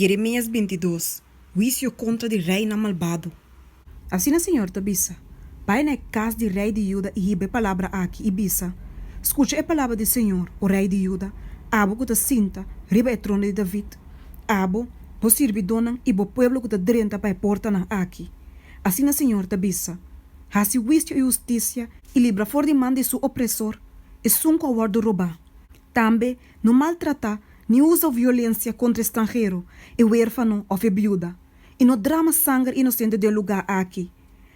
Jeremias 22. Juicio contra de reina malvado. Assim, Senhor, tabisa. Pai na casa de rei de Judá e ribe palavra aqui e bisa. Escute a palavra do Senhor, o rei de Judá. Abo que te sinta, riba é trono de David. Abo, bo servidona e bo pueblo que te drenta para a porta na aqui. Assim, Senhor, tabisa. Hasi juicio e justiça e libra for de mão de seu opressor. E sunco a guardo roubar. Também não maltrata nem usa violência contra estrangeiro, e huérfano ou viúva, e no drama sangue inocente de lugar aqui.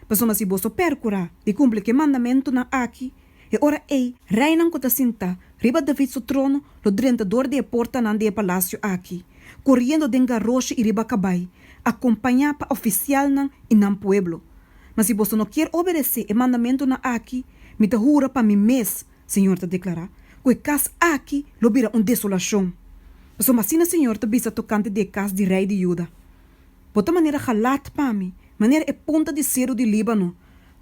Passou mas se você percura de cumprir que mandamento na aqui, e ora reina com a cinta, riba David seu trono, lo drentador de porta nan de palácio aqui, correndo de garroche e riba cabai, acompanhar para oficial nan e nan pueblo. Mas se você não quer obedecer o mandamento na aqui, me te jura para mim mês, Senhor te declarar, que o caso aqui lo vira desolação. Mas assim, Senhor, te bisa tocante de casa de rei de Judá. Bota maneira halat para mim, maneira é ponta de cero de Líbano.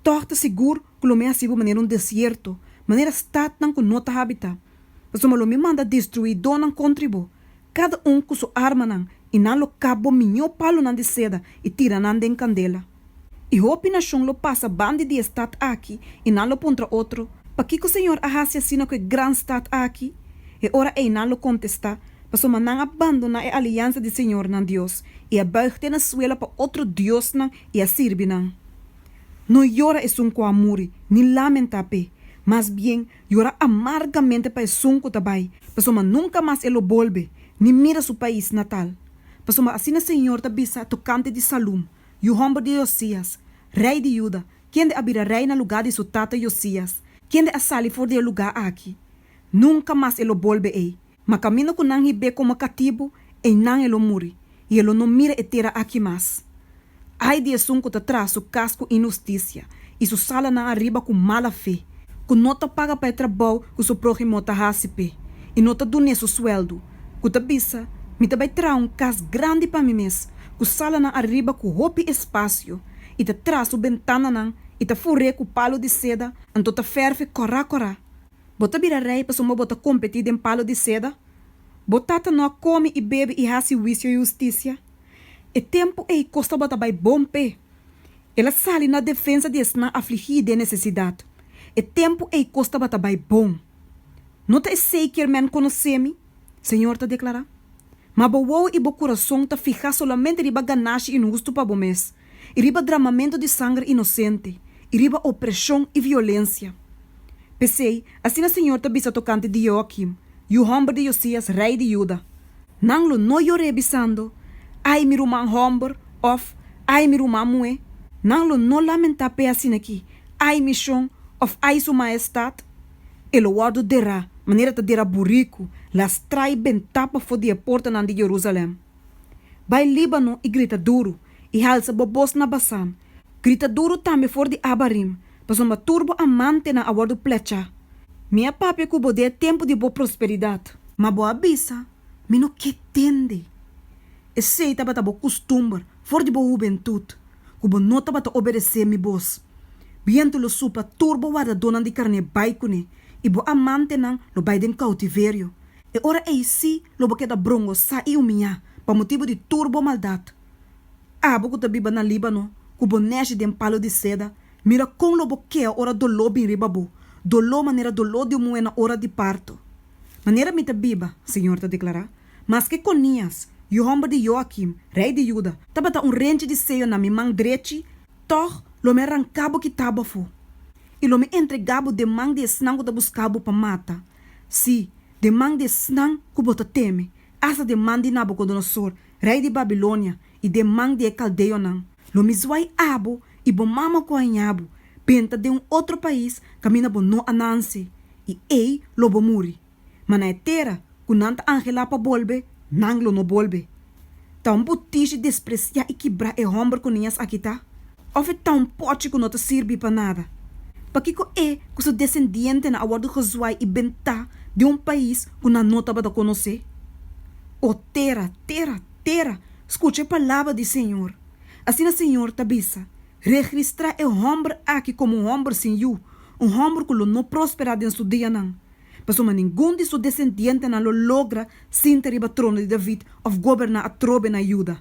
Torta seguro que lo me asibo maneira deserto, maneira stat não com nota habita. Mas lo me manda destruir donan contribu. Cada com sua arma nan, e não lo cabo minho palo nan de seda e tira nan de candela. E hopi na chão lo passa bande de estat aqui e não lo contra outro. Pa que o Senhor arrase assim que gran stat aqui? E ora não lo contesta. Mas uma não abandona a aliança do Senhor na Deus e abuigte na suela para outro Deus não e a sirve não. Não llora é sunco amuri, nem lamenta pe, mas bem llora amargamente para sunco também. Mas uma nunca mais ele volve, nem mira seu país natal. Mas uma assim o Senhor tabisa tocante de Salum, e o homem de Josias, rei de Judá, quem de abrir rei no lugar de seu tata Josias, quem de assali for de lugar aqui. Nunca mais ele volve mas caminho com não ribe como cativo e não ele muri e ele não mira e tira aqui mais. Ai de sunco te traz su casco injustiça e su sala na arriba com mala fé, que não te paga para trabalho que su próximo te hasipe e não te dune su sueldo, que te bisa, me te vai trazer caso grande para mim mesmo, que sala na arriba com roupa espaço e te traz su ventana nan e te furre com palo de seda, então te ferve corá. Bota vira rei para suma bota competir em palo de seda? Botata não come e bebe e hace juízo e justiça? E tempo costa bota vai bom pé. Ela sale na defesa de esna afligida de necessidade. E tempo costa bota vai bom. Não te sei que men conhece-me? Senhor te declara. Mas boa e bo coração te fija solamente riba ganache injusto para bom mês. E riba dramamento de sangue inocente. E riba opressão e violência. Pensei, assim o Senhor te bisa tocante de Joaquim, e o homem de Josias, rei de Judá. Não lo não yo revisando, ai mi ruman homem, of, ai mi ruman mue. Não lo não lamenta pe assim aqui, ai mi chão, of ai su majestade. Ele guardo dera, maneira te dera burico, las trai ben tapa for de porta nan de Jerusalém. Vai Líbano e grita duro, e halsa bobos na Basan. Grita duro também for de Abarim, mas uma turbo amante na abordo plecha. Minha papi cubo de tempo de boa prosperidade. Mas boa bisa, me não que tende. E sei taba bo costume, for de boa juventude. Cubo não taba obedecer mi boss. Biento lo supa turbo wada donan de carne baikune. E bo amante nan lo bai den cautiverio. E ora si lo bo queda brongo sa e minha, pa motivo de turbo maldade. Abo que biba na Líbano, cubo nege den palo de seda. Mira com lobo que ora dolor bin ribabu, dolor maneira dolor de uma na hora de parto. Maneira me te biba, Senhor te declarar, mas que conias, e o homem de Joaquim, rei de Judá, tabata rente de seio na mi mão drechi, toch lo me arrancabo que tabafu. E lo me entregabo de mão de snango da buscabo pa mata. Si, de mão de snang kubota teme, asa de mão de Nabucodonosor, rei de Babilônia, e de mão de Caldeonan, lo me zoai abo, e bom mama com anhabo, penta de outro país, camina bom no ananse, e lobo muri. Mas na etera, kunanta angela pa bolbe, nanglo no bolbe. Tão butiche despreciar e quebrar e homem com ninhas aqui tá? Ou é tão pote que não te sirve para nada? Pa que com seu descendente na awardo Josué e benta de país que não tava da conhecer? Oh, terra, escute a palavra do Senhor. Assim o Senhor tabisa. Registrar o homem aqui como homem sem you, homem que não prosperado em seu dia não. Pasuma ninguém de seu descendiente não lo logra sin ter o trono de David ou governar a trobe na Judá.